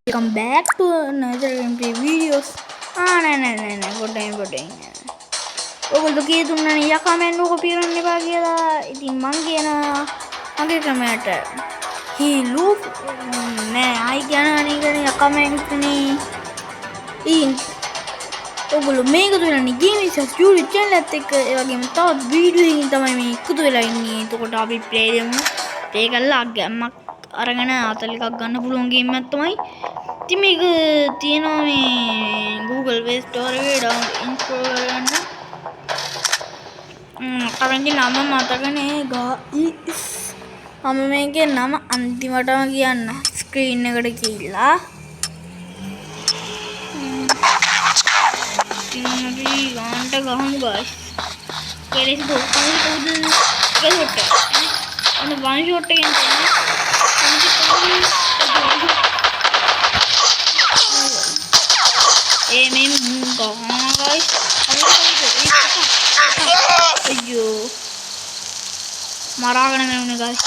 Welcome back to another gameplay videos. නෑ පොඩ්ඩයි. ඔයගොල්ලෝ කියතුණානේ යකමෙන් ඕක පිරන්න එපා කියලා. ඉතින් මං කියනවා මගේ ක්‍රමයට හීලු නෑ ආයි කියනවා නේ යකමෙන් තුනේ. ඉතින් ඔයගොල්ලෝ මේක තුනනේ ගේමිස් YouTube channel එකත් එක්ක ඒ වගේම තවත් වීඩියෝ එකකින් තමයි මේ එකතු වෙලා ඉන්නේ. එතකොට අපි ප්ලේ දෙමු. ප්ලේ කරලා ගෑම්මක් අරගෙන අතල් එකක් ගන්න පුළුවන් ගේම් එකක් තමයි. ඉතින් මේක තියෙනවා මේ Google Play Store එකේ install කරගන්න. කරන්නේ නම මතක නේ guys. මම මේකේ නම අන්තිමටම කියන්න ස්ක්‍රීන් එකට කියලා. ඉතින් අපි ගානට ගහමු guys. කෙලෙස් දුක්ඛයි කොහොමද? ඒක අන්න one shot එකෙන් තමයි මේ ගහනවා guys. අයියෝ මරාගෙන යන්නේ guys.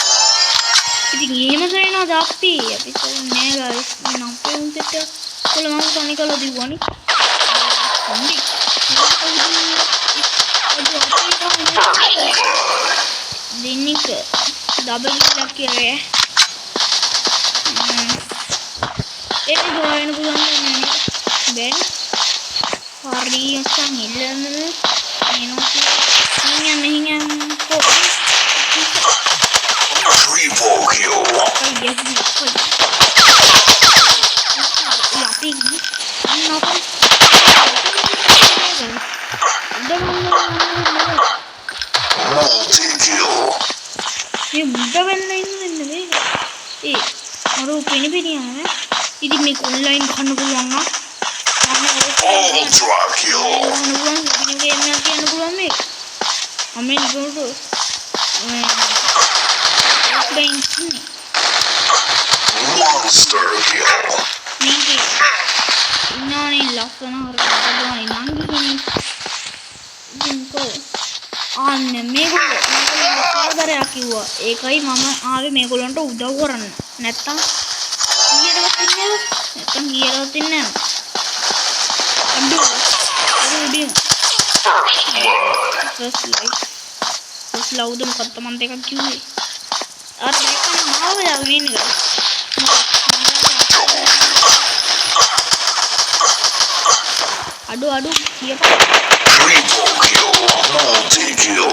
ඉතින් එහෙම කරනවාද අපි කරන්නේ guys. මම අපේ උන්ට කොළමම තනි කරලා දිව්වනේ. දිනික ඩබල් කිලක් කරේ. ඒක ගොයන පුළුවන් නේද? බෙන් හරි අසන් ඉල්ලන්නේ Hingan po. Triple kill. Multi-kill. Ini buta benda ini. Baru pilih ya. Ini make online kan pulang ah. Ultra kill. Amen go Monster kill. Ini laksana orang nanti जिनको आने मेरे कादर आकी हुआ एक ही मामा आवे मेरे को लंटो उदाव करन नेता ये रहती ने अड्डू first love them खत्म अंते का क्यों है और देखा मार हो जाएगा नहीं निकल अड्डू ये Triple kill. Multi-kill.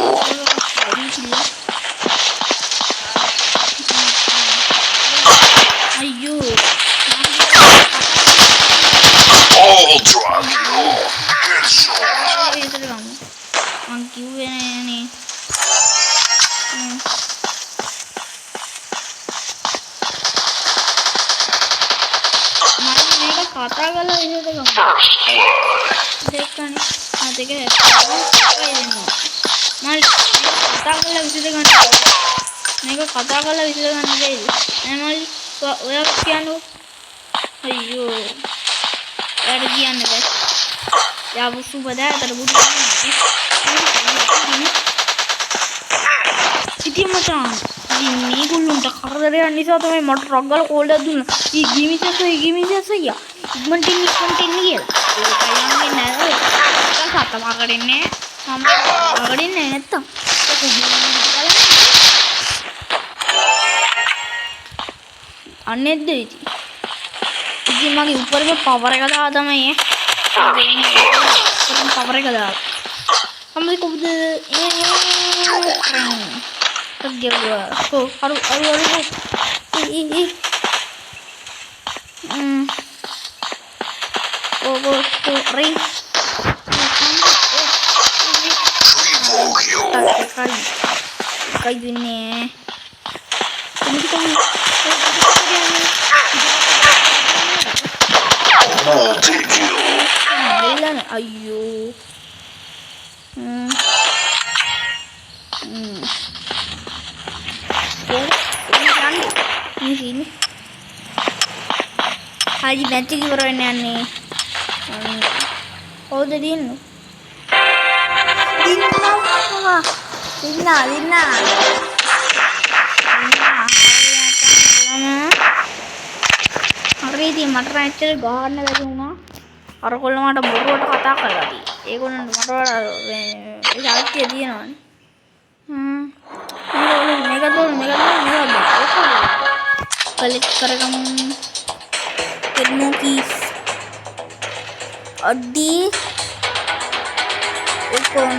अयो Ultra kill. Headshot. ये तो लगाऊं क्यों है नहीं मेरा खाता गला इसे तो देखा नहीं देखा माल खाता गला इसे तो मेरा खाता गला इसे तो नहीं माल वो क्या नो अयो यार क्या नहीं या वो सुबह दा तरबूज ඉතින් මචං ඉතින් මේගොල්ලන්ට කරදරයක් නිසා තමයි මට ට්‍රක් ගාලා කෝල් එකක් දුන්නා. ගිමිසස් අයියා ඉක්මනට එන්න කියලා. ඒකයි යන්නේ නැහැ. ඒක සතමාකඩින්නේ. මම කඩින්නේ නැත්තම්. අන්නේද ඉතින් මගේ උඩරම පවර් එක දාලා තමයි පවර් එක දාලා. Kamu kok kerja gua. Tuh, harus. Ih. Ring. Triple kill. Kayak gini. Multi-kill. Ayo. Ini sini. Haji nanti gimana nih? Oh jadi ini. Lina. හරි ඉතින් මට නම් ඇත්තට ගහන්න බැරි වුණා. අර කොල්ල මට බොරුවට කතා කළා ඉතින්. ඒගොල්ලන්ට මට වඩා මේ ශක්තිය තියෙනවානේ. මේක කලෙක්ට් කරගමු. කෙල්මෝකීස් අඩි එකෝන්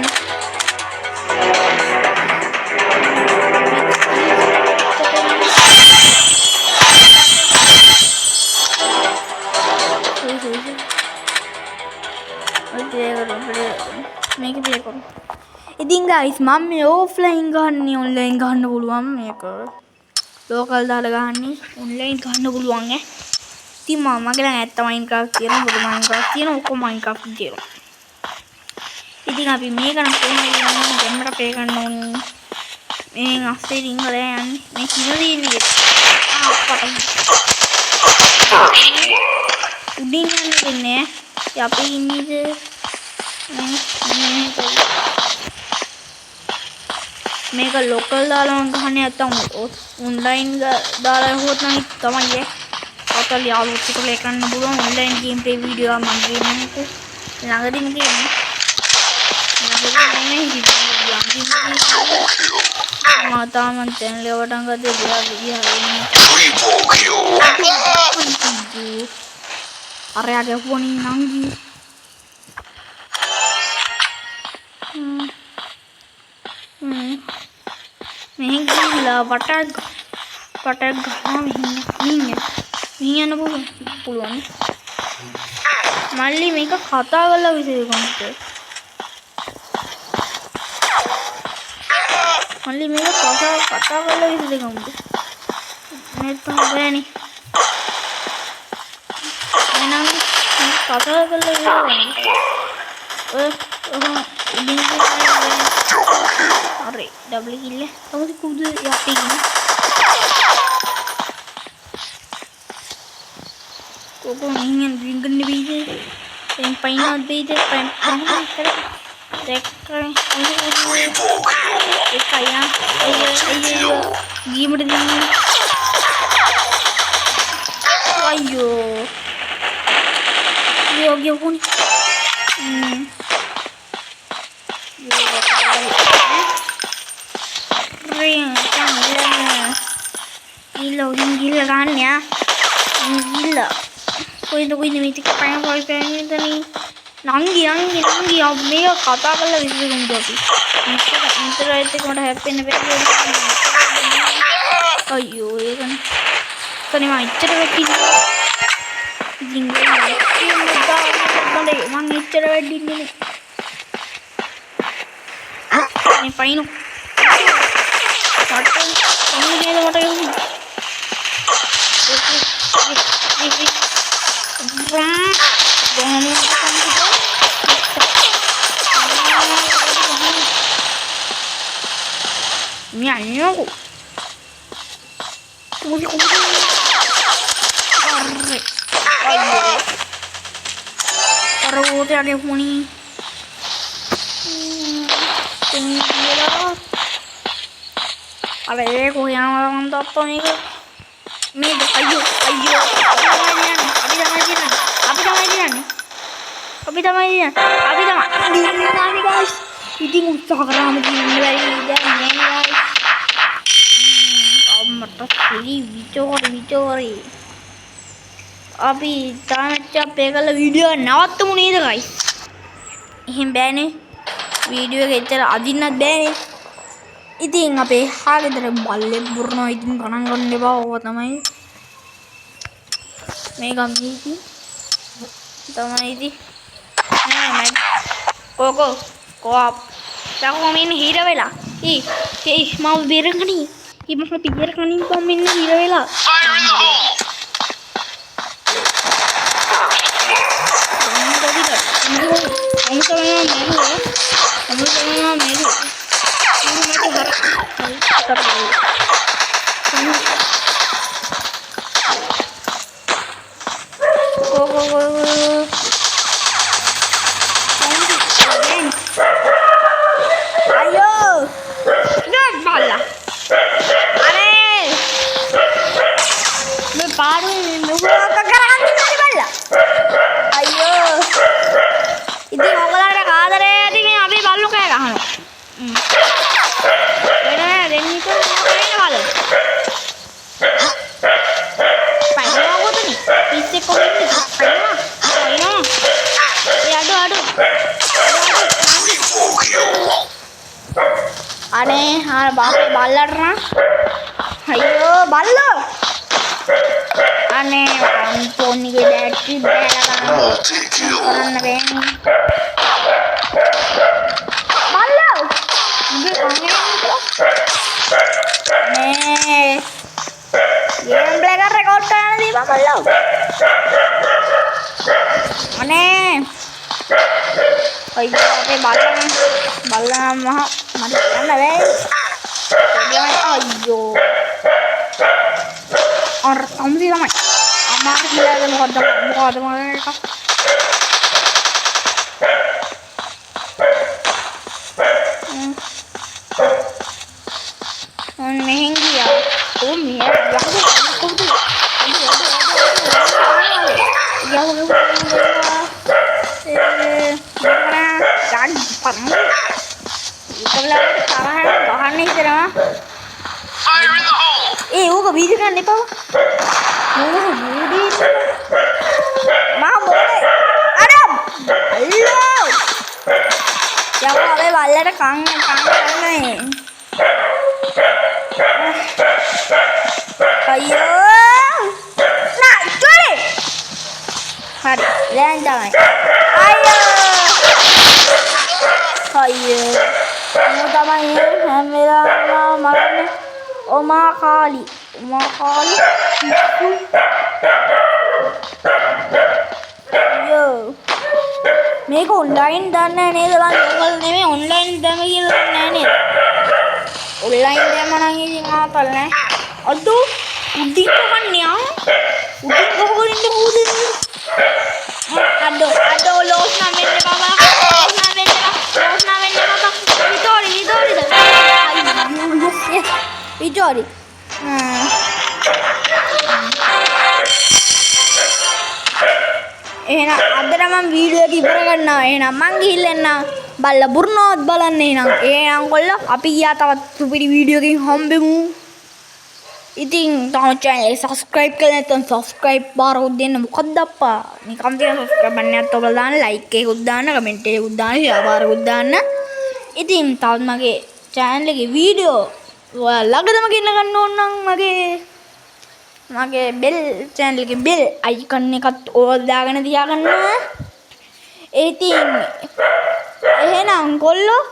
මේක ප්ලේ කරමු. ඉතින් guys මම මේ ඕෆ්ලයින් ගහන්නේ ඔන්ලයින් ගහන්න පුළුවන් මේක. ලෝකල් දාලා ගහන්නේ ඔන්ලයින් ගහන්න පුළුවන් ඈ. ඉතින් මගේ ළඟ ඇත්ත මයින්ක්‍රාෆ්ට් තියෙනවා, පොඩි මයින්ක්‍රාෆ්ට් තියෙනවා, ඔක්කොම මයින්ක්‍රාෆ්ට් තියෙනවා. ඉතින් අපි මේක නම් කොහොමද යන්නේ? දෙන්නට ප්ලේ කරන්න ඕනේ. මේ අස්සේ රින් වල යන්නේ. මේ කින දින්නේ. උඩින් යන්න දෙන්නේ. අපි ඉන්නේ මේක ලෝකල් දාලා ගහන්නේ නැත්තම් ඔන්ලයින් දාලා හොත් නම් තමයි අතල් යාළුවෝ එක්ක ප්ලේ කරන්න පුළුවන් ඔන්ලයින් ගේම් ප්ලේ වීඩියෝ මම ගේන්නකෝ ළඟදීම ගේන්නේ තාම channel එක වටන් ගත්තේ අරයාගේ ෆෝනින් නංගි මෙහෙන් ගිහලා වටක් ගහම මෙහෙන් යන්න පුළුවන් මල්ලි මේක කතා කරලා විසඳගන්නත් මල්ලි මේක කතා කරලා විසඳගන්නත් නැත්නම් බෑනේ එහෙනම් කතා කරලා විසඳගන්න अरे डबल किल है तो मुझे कूद जाती है को नहीं है ड्रिंक करने भी है इन पाइना दे दे पाइन कर देख कर एक काया गेम रे अयो ये हो गया कौन gila kan ya gila कोई नहीं मिलती पाया कोई पैसे तो नहीं नंगी अब मेरा खाता कर लग इसे घूम जाती इंटर रहते कोड़ा हैप्पी ने पे अयो ये kan मैं इच्छा बैठी जिंगे mang इच्छा बैठी नहीं पाइनो ini anjing aku Taruh ada puni अरे को यहाँ हम तो नहीं कर मैं अयो अभी guys ini Instagram mulai guys मत विचोरी अभी ताचा पेगल वीडियो नवत्त मुनीद guys එහෙන් බෑනේ වීඩියෝ එක ඇත්තට අදින්නත් බෑනේ ඉතින් අපේ හාගෙදර බල්ලෙක් බුරනවා ඉතින් ගණන් ගන්න එපා ඕවා තමයි මේ ගම්මේ ඉතින් තමයි ඉතින් නෑ මැඩ් කොකෝ කොප් තාකෝ මින් හිර වෙලා ඒ මම බේරගනි මම බේරගනි මම මින් හිර වෙලා Baru ini, අර බාපේ බල්ලට නම් අයියෝ බල්ලෝ අනේ ෆෝන් එකේ බැටරි බෑලා Multi-kill. කරන්න බෑනේ බල්ලෝ උඹේ නේ ගේම් ප්ලේ එක රෙකෝඩ් කරන්න දීපන් බල්ලෝ අනේ අයියෝ අපේ බල්ලා මහ මට යන්න බෑ අයියෝ අර අම්මේ ළමයි අම්මාට කියලා මොකද්ද එක මෙහෙන් ගියා මෙහෙ ඕක වීඩියෝ ගන්න එපා බල්ලට කන් කරන්නේ අයියෝ නෑ චොරි හරි දැන් තමයි අයියෝ මම තමයි හැම වෙලාවෙම මරන්නේ ඔමා කාලි අයියෝ මේක ඔන්ලයින් දන්නේ නේද බං ඔයගොල්ලෝ නෙමෙයි ඔන්ලයින් දැම කියලා දන්නේ නේද ඔන්ලයින් දැම නම් ඉතින් ආතල් නෑ අඩෝ උඩින් ගහන්නේ උඩින් ගහගෙන ඉන්න කවුද අඩෝ ලෝස් නම් වෙන්න බබා ලෝස් නම් වෙන්න බබා විතෝරි එහෙනම් අදට මම වීඩියෝ එක ඉවර කරනවා එහෙනම් මං ගිහිල්ලා එන්නම් බල්ලා බුරුනොත් බලන්න එහෙනම් කොල්ලෝ අපි ගියා තවත් සුපිරි වීඩියෝ එකකින් හම්බෙමු ඉතින් තාම channel එක subscribe කරලා නැත්නම් subscribe බාරව දෙන්න මොකක්ද අප්පා නිකම් තියෙන subscribe බටන් එකත් ඔබලා දාන්න like එකකුත් දාන්න comment එකකුත් දාන්න share බාරකුත් දාන්න ඉතින් තවත් මගේ channel එකේ වීඩියෝ ඔයාලා ළඟටම ගෙන්න ගන්න ඕන නම් මගේ bell channel එකේ bell icon එකත් ඕවා දාගෙන තියාගන්න ඉතින් එහෙනම් කොල්ලෝ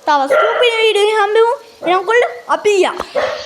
තව සුපිරි වීඩියෝ එකකින් හම්බෙමු එහෙනම් කොල්ලෝ අපි යා